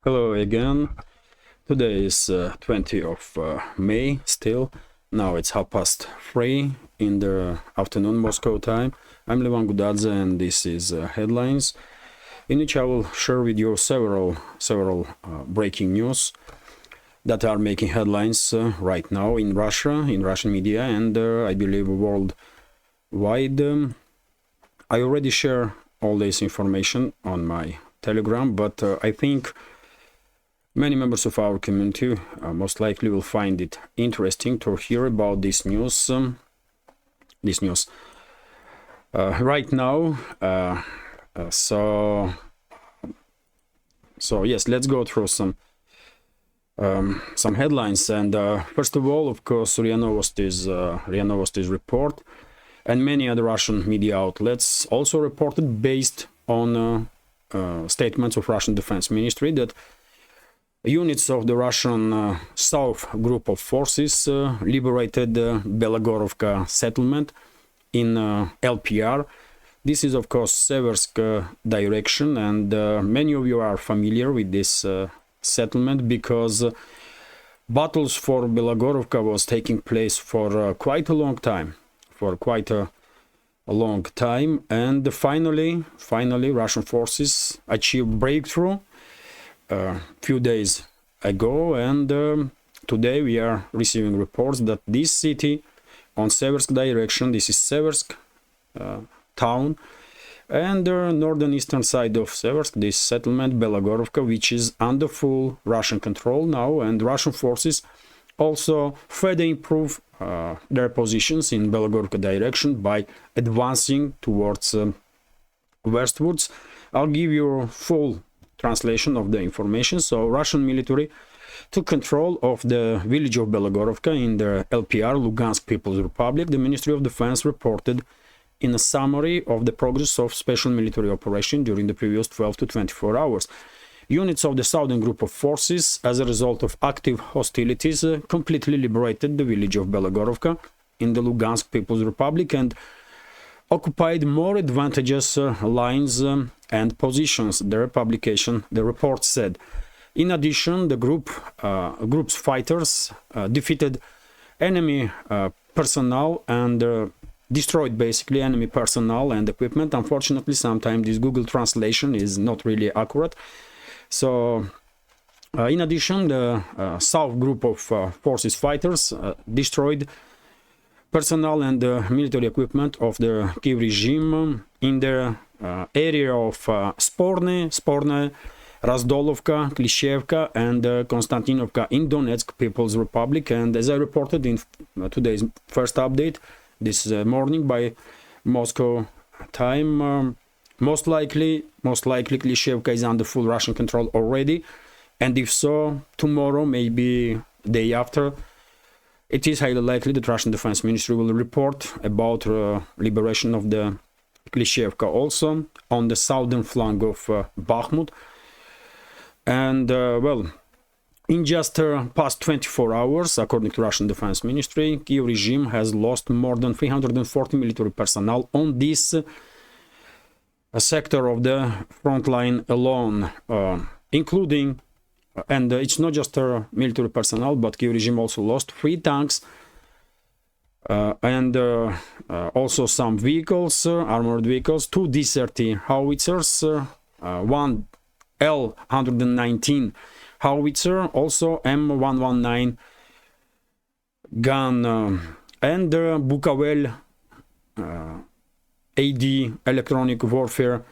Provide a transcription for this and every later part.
Hello again. Today is 20th of May still. Now it's 3:30 in the afternoon Moscow time. I'm Levan Gudadze and this is Headlines, in which I will share with you several breaking news that are making headlines right now in Russia, in Russian media, and I believe worldwide. I already share all this information on my Telegram, but I think many members of our community most likely will find it interesting to hear about this news. Right now. So yes, let's go through some headlines. And first of all, of course, RIA Novosti's report, and many other Russian media outlets also reported, based on statements of Russian Defense Ministry, that units of the Russian South group of forces liberated Bilohorivka settlement in LPR. This is, of course, Seversk direction, and many of you are familiar with this settlement because battles for Bilohorivka was taking place for quite a long time, and finally Russian forces achieved breakthrough few days ago, and today we are receiving reports that this city on Seversk direction, this is Seversk town, and the northern eastern side of Seversk, this settlement Bilohorivka, which is under full Russian control now, and Russian forces also further improve their positions in Bilohorivka direction by advancing towards westwards. I'll give you full translation of the information. So Russian military took control of the village of Bilohorivka in the LPR, Lugansk People's Republic. The Ministry of Defense reported in a summary of the progress of special military operation during the previous 12 to 24 hours. Units of the southern group of forces, as a result of active hostilities, completely liberated the village of Bilohorivka in the Lugansk People's Republic and occupied more advantageous lines and positions, the report said. In addition, the group's fighters defeated enemy personnel and destroyed basically enemy personnel and equipment. Unfortunately, sometimes this Google translation is not really accurate. So, in addition, the South group of forces fighters destroyed personnel and military equipment of the Kiev regime in the area of Sporne, Razdolovka, Klishevka, and Konstantinovka in Donetsk People's Republic. And as I reported in today's first update this morning by Moscow time, most likely Klishevka is under full Russian control already, and if so, tomorrow, maybe day after, it is highly likely that Russian Defense Ministry will report about liberation of the Klishevka also on the southern flank of Bakhmut. And well, in just past 24 hours, according to Russian Defense Ministry, Kiev regime has lost more than 340 military personnel on this sector of the front line alone, including, and it's not just military personnel, but Kiev regime also lost 3 tanks and also some vehicles, armored vehicles, 2 D-30 howitzers, 1 L-119 howitzer, also M119 gun, and Bukovel AD electronic warfare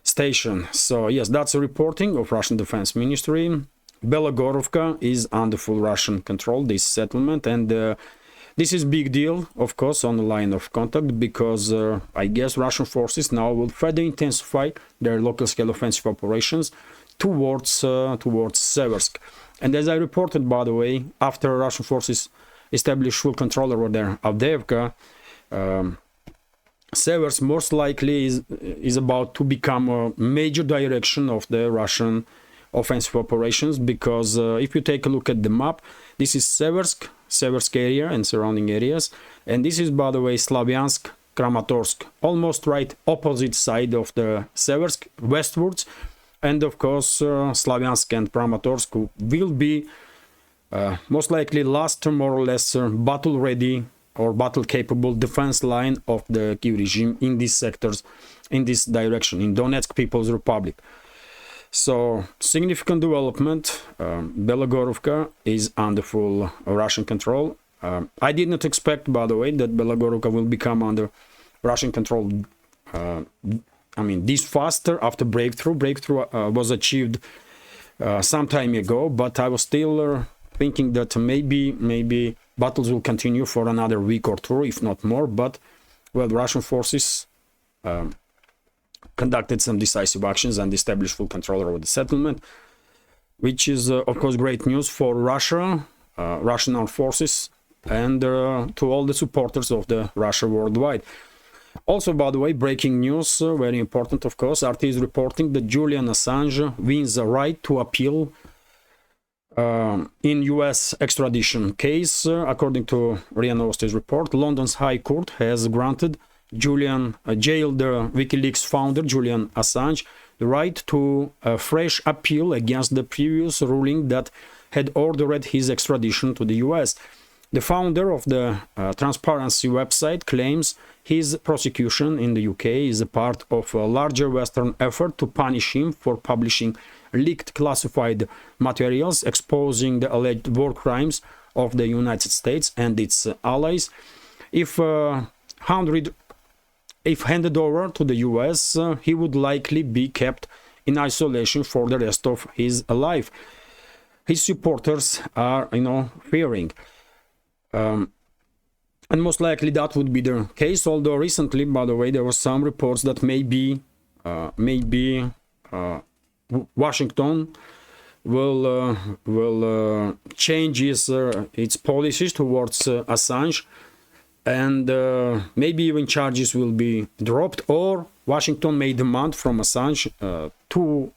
station. So yes, that's a reporting of Russian Defense Ministry. Bilohorivka is under full Russian control, this settlement, and this is big deal, of course, on the line of contact, because I guess Russian forces now will further intensify their local scale offensive operations towards Seversk. And as I reported, by the way, after Russian forces established full control over their Avdiivka, Seversk most likely is about to become a major direction of the Russian offensive operations, because if you take a look at the map, this is Seversk area and surrounding areas, and this is, by the way, Slavyansk, Kramatorsk, almost right opposite side of the Seversk, westwards. and of course Slaviansk and Kramatorsk will be most likely last more or less battle ready or battle capable defense line of the Kiev regime in these sectors, in this direction, in Donetsk People's Republic. So significant development. Bilohorivka is under full Russian control. I did not expect, by the way, that Bilohorivka will become under Russian control. I mean, this faster after breakthrough. Breakthrough was achieved some time ago, but I was still thinking that maybe battles will continue for another week or two, if not more. But well, Russian forces conducted some decisive actions and established full control over the settlement, which is of course great news for Russia, Russian armed forces, and to all the supporters of the Russia worldwide. Also, by the way, breaking news, very important of course, RT is reporting that Julian Assange wins the right to appeal in US extradition case. According to RIA Novosti's report, London's High Court has granted jailed WikiLeaks founder Julian Assange the right to a fresh appeal against the previous ruling that had ordered his extradition to the US. The founder of the transparency website claims his prosecution in the UK is a part of a larger Western effort to punish him for publishing leaked classified materials exposing the alleged war crimes of the United States and its allies. If handed over to the US, he would likely be kept in isolation for the rest of his life. His supporters are, fearing. And most likely that would be the case, although recently, by the way, there were some reports that maybe Washington will change its policies towards Assange, and maybe even charges will be dropped, or Washington may demand from Assange to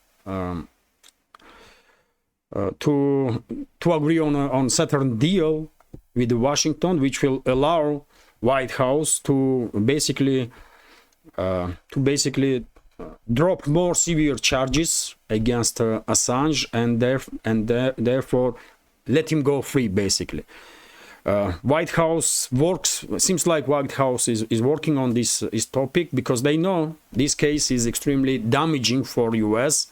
agree on certain deal with Washington, which will allow White House to basically drop more severe charges against Assange and therefore let him go free, basically. White House seems like White House is working on this topic because they know this case is extremely damaging for US,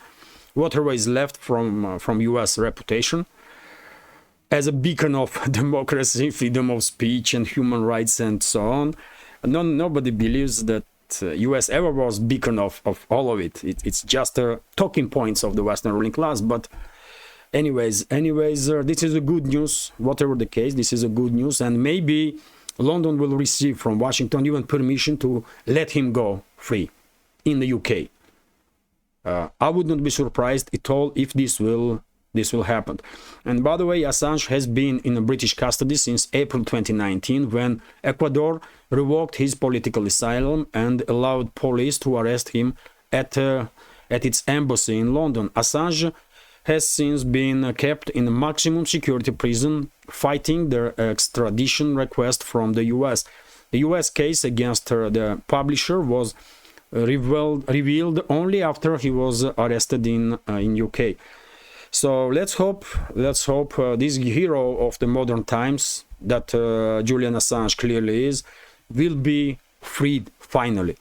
whatever is left from US reputation as a beacon of democracy, freedom of speech and human rights and so on. Nobody believes that US ever was beacon of all of it. It's just talking points of the Western ruling class. But anyways, this is a good news. Whatever the case, this is a good news, and maybe London will receive from Washington even permission to let him go free in the UK. I would not be surprised at all if this will happen. And by the way, Assange has been in British custody since April 2019, when Ecuador revoked his political asylum and allowed police to arrest him at its embassy in London. Assange has since been kept in a maximum security prison, fighting the extradition request from the US. The US case against the publisher was revealed only after he was arrested in UK. So let's hope this hero of the modern times that Julian Assange clearly is will be freed finally.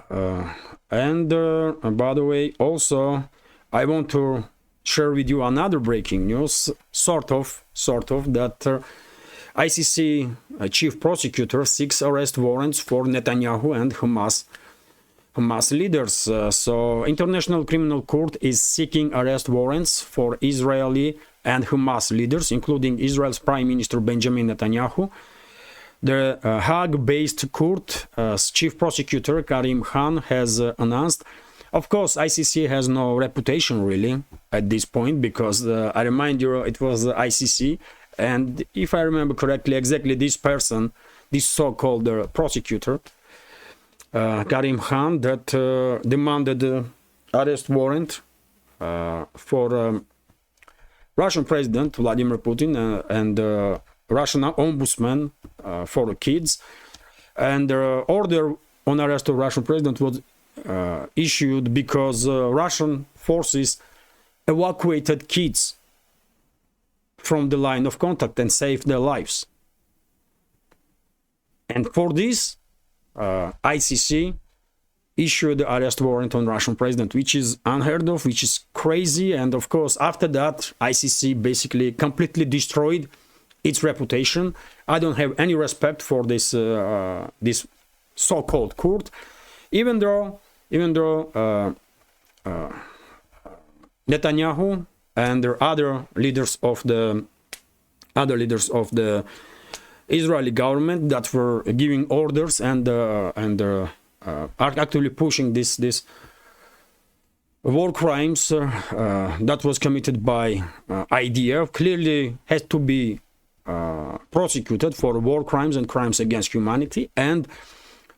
And by the way, also I want to share with you another breaking news, sort of that ICC chief prosecutor seeks arrest warrants for Netanyahu and Hamas leaders. So International Criminal Court is seeking arrest warrants for Israeli and Hamas leaders, including Israel's Prime Minister Benjamin Netanyahu. The Hague-based court's chief prosecutor Karim Khan has announced. Of course, ICC has no reputation really at this point, because I remind you, it was the ICC, and if I remember correctly, exactly this person, this so-called prosecutor, Karim Khan, that demanded arrest warrant for Russian President Vladimir Putin and Russian ombudsman for kids, and order on arrest of Russian President was issued because Russian forces evacuated kids from the line of contact and saved their lives. And for this, ICC issued the arrest warrant on Russian president, which is unheard of, which is crazy. And of course, after that, ICC basically completely destroyed its reputation. I don't have any respect for this this so-called court, even though Netanyahu and the other leaders of the Israeli government that were giving orders and are actively pushing this war crimes that was committed by IDF clearly has to be prosecuted for war crimes and crimes against humanity. And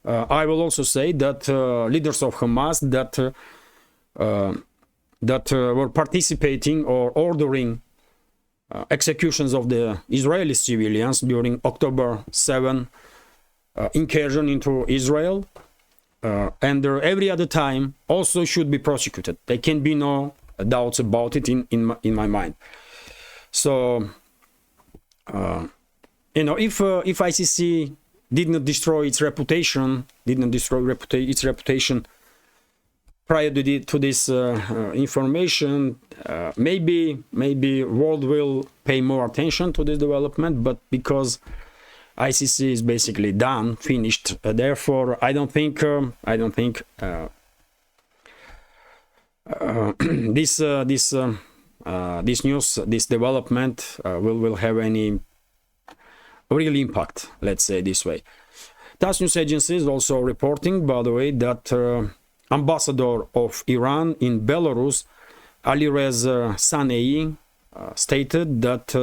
I will also say that leaders of Hamas that were participating or ordering executions of the Israeli civilians during October 7 incursion into Israel and every other time also should be prosecuted. There can be no doubts about it in my mind. So you know, if ICC did not destroy its reputation, prior to this information, maybe world will pay more attention to this development. But because ICC is basically done, finished, therefore I don't think this news, this development will have any real impact, let's say this way. TASS news agency is also reporting, by the way, that ambassador of Iran in Belarus, Alireza Sanei, stated that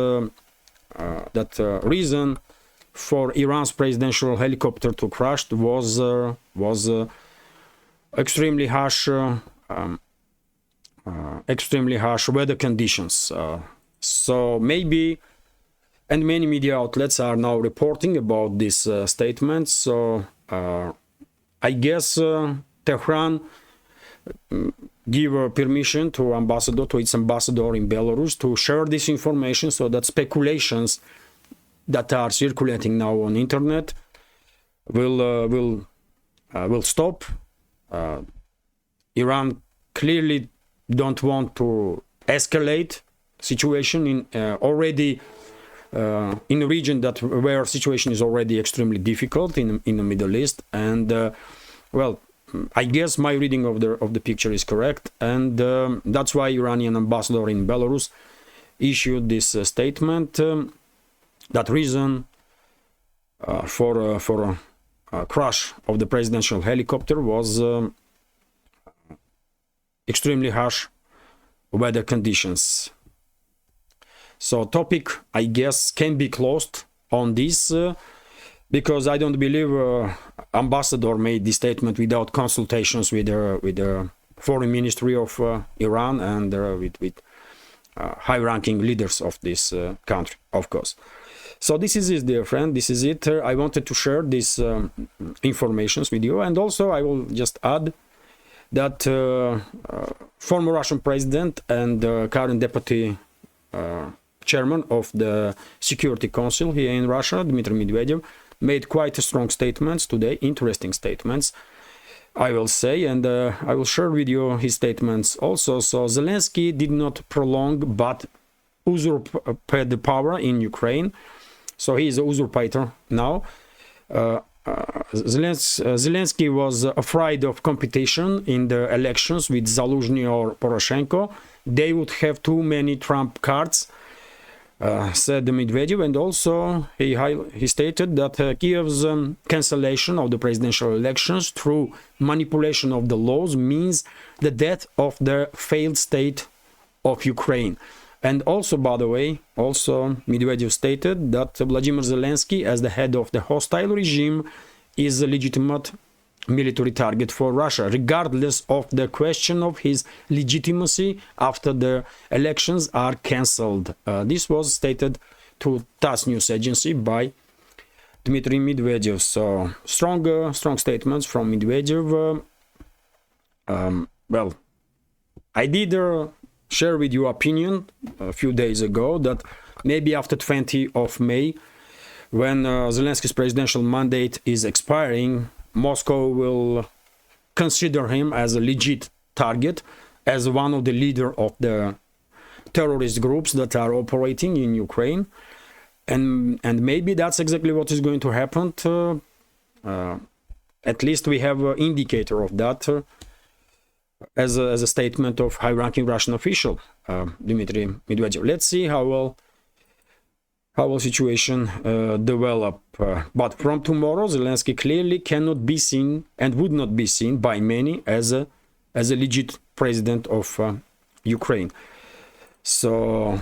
reason for Iran's presidential helicopter to crash was extremely harsh weather conditions. So maybe, and many media outlets are now reporting about this statement. So I guess Tehran give permission to its ambassador in Belarus to share this information, so that speculations that are circulating now on internet will stop. Iran clearly don't want to escalate situation in already in a region where situation is already extremely difficult in the Middle East. And well, I guess my reading of the picture is correct, and that's why Iranian ambassador in Belarus issued this statement. That reason for a crash of the presidential helicopter was extremely harsh weather conditions. So topic, I guess, can be closed on this. Because I don't believe ambassador made this statement without consultations with the foreign ministry of Iran and with high-ranking leaders of this country, of course. So this is it, dear friend. This is it. I wanted to share these informations with you, and also I will just add that former Russian president and current deputy chairman of the Security Council here in Russia, Dmitry Medvedev, made quite strong statements today, interesting statements, I will say, and I will share with you his statements also. So Zelensky did not prolong but usurp the power in Ukraine. So he is a usurpator now. Zelensky was afraid of competition in the elections with Zaluzhny or Poroshenko. They would have too many trump cards, said Medvedev, and also he stated that Kiev's cancellation of the presidential elections through manipulation of the laws means the death of the failed state of Ukraine. And also, by the way, Medvedev stated that Vladimir Zelensky, as the head of the hostile regime, is a legitimate military target for Russia, regardless of the question of his legitimacy after the elections are cancelled. This was stated to TASS news agency by Dmitry Medvedev. So strong statements from Medvedev. Well, I did share with you opinion a few days ago that maybe after 20 of May, when Zelensky's presidential mandate is expiring, Moscow will consider him as a legit target, as one of the leader of the terrorist groups that are operating in Ukraine. And maybe that's exactly what is going to happen. At least we have an indicator of that as a statement of high-ranking Russian official, Dmitry Medvedev. Let's see how will situation develop. But from tomorrow, Zelensky clearly cannot be seen and would not be seen by many as a legit president of Ukraine. So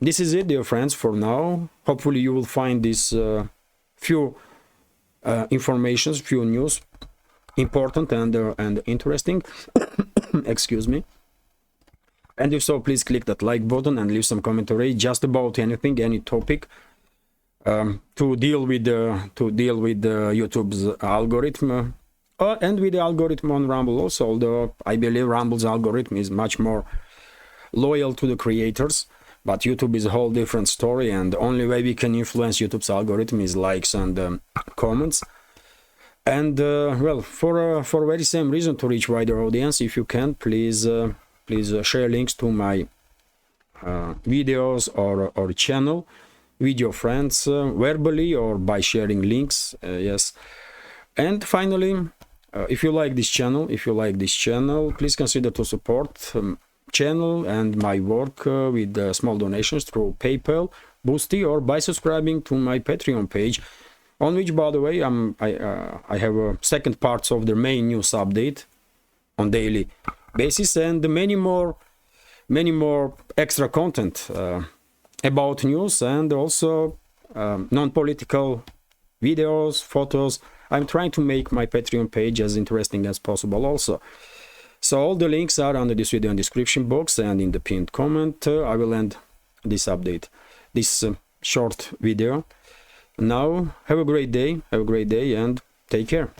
this is it, dear friends, for now. Hopefully you will find this few informations, few news important and interesting. Excuse me. And if so, please click that like button and leave some commentary just about anything, any topic, to deal with YouTube's algorithm, and with the algorithm on Rumble also. Although I believe Rumble's algorithm is much more loyal to the creators, but YouTube is a whole different story, and the only way we can influence YouTube's algorithm is likes and comments. And well, for very same reason, to reach wider audience, if you can, please share links to my videos or channel with your friends, verbally or by sharing links. Yes. And finally, if you like this channel, please consider to support channel and my work with small donations through PayPal, Boosty, or by subscribing to my Patreon page, on which, by the way, I have second parts of the main news update on daily basis, and many more extra content about news, and also non-political videos, photos. I'm trying to make my Patreon page as interesting as possible also. So all the links are under this video in the description box and in the pinned comment. I will end this update, this short video. Now, have a great day, and take care.